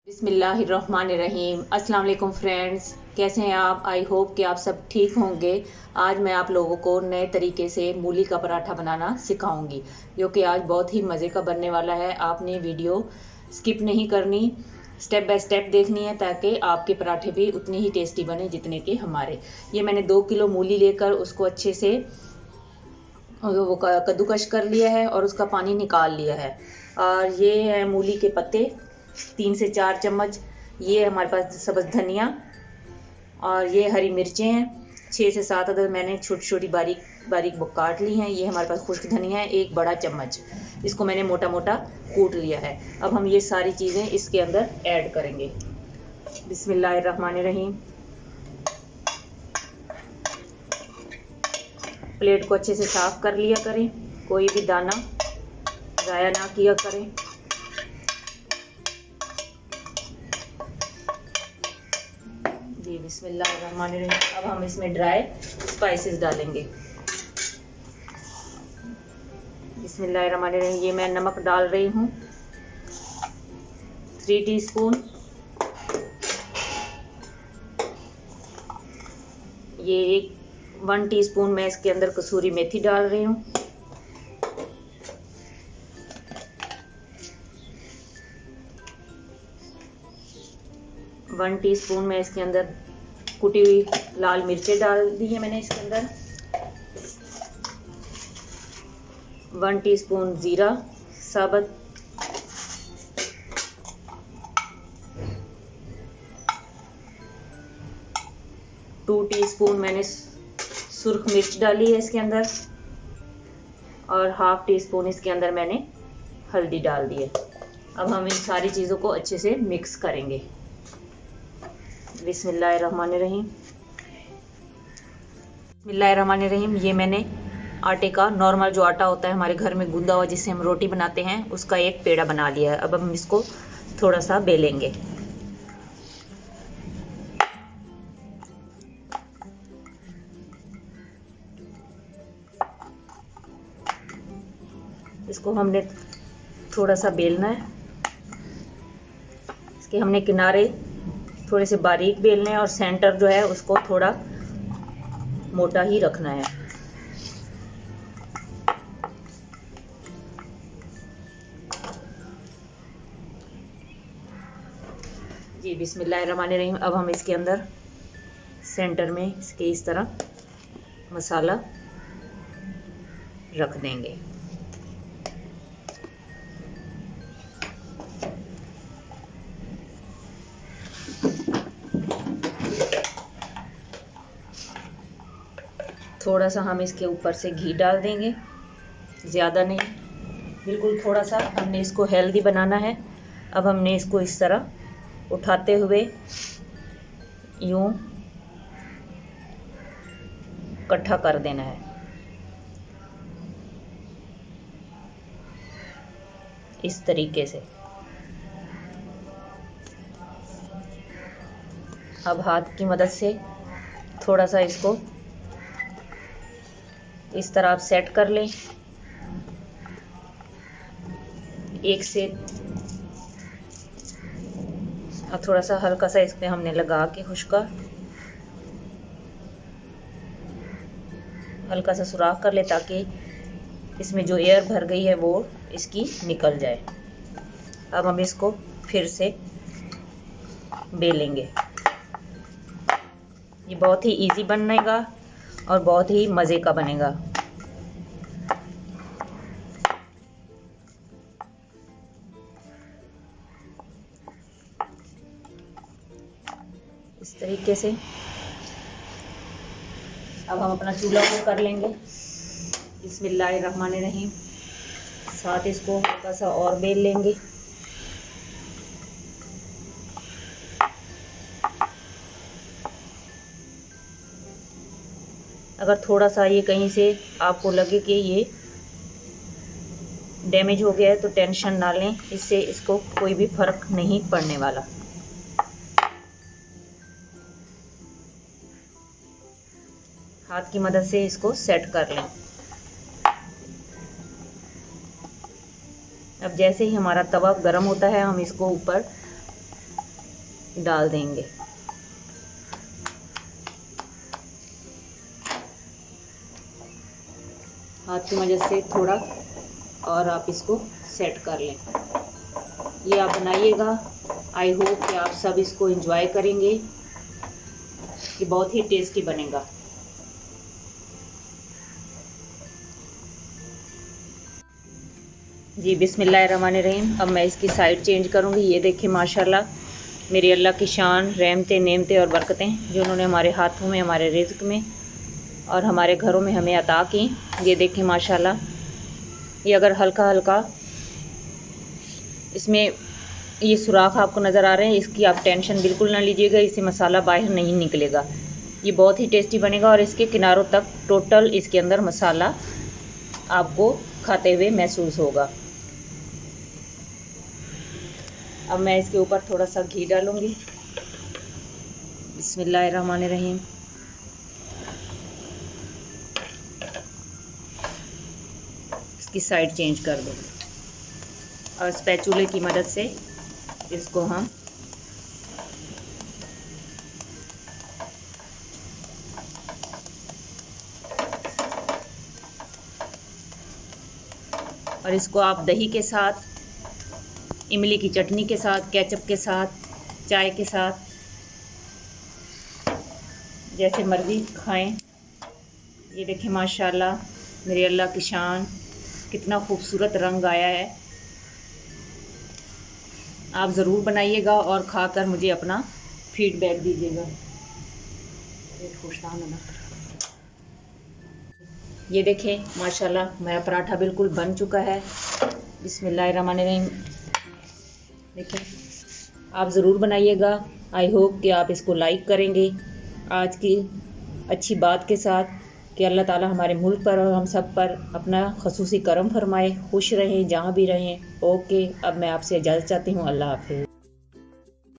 बिस्मिल्लाहिर्रहमानिर्रहीम। अस्सलाम वालेकुम फ्रेंड्स, कैसे हैं आप? आई होप कि आप सब ठीक होंगे। आज मैं आप लोगों को नए तरीके से मूली का पराठा बनाना सिखाऊंगी, जो कि आज बहुत ही मज़े का बनने वाला है। आपने वीडियो स्किप नहीं करनी, स्टेप बाय स्टेप देखनी है, ताकि आपके पराठे भी उतने ही टेस्टी बने जितने के हमारे। ये मैंने 2 किलो मूली लेकर उसको अच्छे से वो कद्दूकश कर लिया है और उसका पानी निकाल लिया है। और ये है मूली के पत्ते 3 से 4 चम्मच। ये हमारे पास सब्ज़ धनिया और ये हरी मिर्चें हैं 6 से 7 अदर, मैंने छोटी छोटी बारीक बारीक काट ली हैं। ये हमारे पास खुश्क धनिया है 1 बड़ा चम्मच, इसको मैंने मोटा मोटा कूट लिया है। अब हम ये सारी चीज़ें इसके अंदर ऐड करेंगे। बिस्मिल्लाहिर्रहमानिर्रहीम। प्लेट को अच्छे से साफ कर लिया करें, कोई भी दाना ज़ाया ना किया करें। जी बिस्मिल्लाहिर्रहमानिर्रहीम। अब हम इसमें ड्राई स्पाइसेस डालेंगे। बिस्मिल्लाहिर्रहमानिर्रहीम। ये मैं नमक डाल रही हूँ 3 टीस्पून। ये 1 टीस्पून मैं इसके अंदर कसूरी मेथी डाल रही हूँ। वन टीस्पून में इसके अंदर कुटी हुई लाल मिर्चें डाल दी है मैंने इसके अंदर। 1 टीस्पून जीरा साबुत, 2 टीस्पून मैंने सुर्ख मिर्च डाली है इसके अंदर, और ½ टीस्पून इसके अंदर मैंने हल्दी डाल दी है। अब हम इन सारी चीज़ों को अच्छे से मिक्स करेंगे। बिस्मिल्लाहिर्रहमानिर्रहीम। बिस्मिल्लाहिर्रहमानिर्रहीम। ये मैंने आटे का नॉर्मल जो आटा होता है हमारे घर में गूंदा हुआ, जिससे हम रोटी बनाते हैं, उसका एक पेड़ा बना लिया है। अब हम इसको थोड़ा सा बेलेंगे। इसको हमने थोड़ा सा बेलना है। इसके हमने किनारे थोड़े से बारीक बेलने हैं और सेंटर जो है उसको थोड़ा मोटा ही रखना है। जी बिस्मिल्लाहिर्रहमानिर्रहीम। अब हम इसके अंदर सेंटर में इसके इस तरह मसाला रख देंगे। थोड़ा सा हम इसके ऊपर से घी डाल देंगे, ज़्यादा नहीं, बिल्कुल थोड़ा सा। हमने इसको हेल्दी बनाना है। अब हमने इसको इस तरह उठाते हुए यूं इकट्ठा कर देना है। इस तरीके से। अब हाथ की मदद से थोड़ा सा इसको इस तरह आप सेट कर लें। एक से अब थोड़ा सा हल्का सा इस पे हमने लगा के खुश्का हल्का सा सुराख कर ले, ताकि इसमें जो एयर भर गई है वो इसकी निकल जाए। अब हम इसको फिर से बेलेंगे। ये बहुत ही इजी बनेगा और बहुत ही मज़े का बनेगा। इस तरीके से। अब हम अपना चूल्हा को कर लेंगे। बिस्मिल्लाहिर्रहमानिर्रहीम। साथ इसको हल्का सा और बेल लेंगे। अगर थोड़ा सा ये कहीं से आपको लगे कि ये डैमेज हो गया है तो टेंशन ना लें, इससे इसको कोई भी फर्क नहीं पड़ने वाला। हाथ की मदद से इसको सेट कर लें। अब जैसे ही हमारा तवा गर्म होता है, हम इसको ऊपर डाल देंगे। हाथ की मदद से थोड़ा और आप इसको सेट कर लें। ये आप बनाइएगा। आई होप कि आप सब इसको एंजॉय करेंगे। ये बहुत ही टेस्टी बनेगा। जी बिस्मिल्लाहिर्रहमानिर्रहीम। अब मैं इसकी साइड चेंज करूँगी। ये देखिए माशाल्लाह मेरी अल्लाह की शान, रहमतें, नेमतें और बरकतें जो उन्होंने हमारे हाथों में, हमारे रिज़्क में और हमारे घरों में हमें अता की। ये देखिए माशाल्लाह, ये अगर हल्का हल्का इसमें ये सुराख आपको नज़र आ रहे हैं, इसकी आप टेंशन बिल्कुल ना लीजिएगा। इससे मसाला बाहर नहीं निकलेगा। ये बहुत ही टेस्टी बनेगा और इसके किनारों तक टोटल इसके अंदर मसाला आपको खाते हुए महसूस होगा। अब मैं इसके ऊपर थोड़ा सा घी डालूंगी। बिस्मिल्लाहिर्रहमानिर्रहीम। इसकी साइड चेंज कर दो और स्पैचुले की मदद से इसको हम और इसको आप दही के साथ, इमली की चटनी के साथ, केचप के साथ, चाय के साथ जैसे मर्ज़ी खाएं। ये देखें माशाल्लाह मेरी अल्लाह की शान, कितना खूबसूरत रंग आया है। आप ज़रूर बनाइएगा और खाकर मुझे अपना फीडबैक दीजिएगा। ये देखें माशाल्लाह मेरा पराठा बिल्कुल बन चुका है। बिस्मिल्लाहिर्रहमानिर्रहीम। देखें, आप ज़रूर बनाइएगा। आई होप कि आप इसको लाइक करेंगे। आज की अच्छी बात के साथ कि अल्लाह ताला हमारे मुल्क पर और हम सब पर अपना खसूसी करम फरमाए, खुश रहें जहाँ भी रहें। ओके, अब मैं आपसे इजाज़त चाहती हूँ। अल्लाह हाफ़िज़।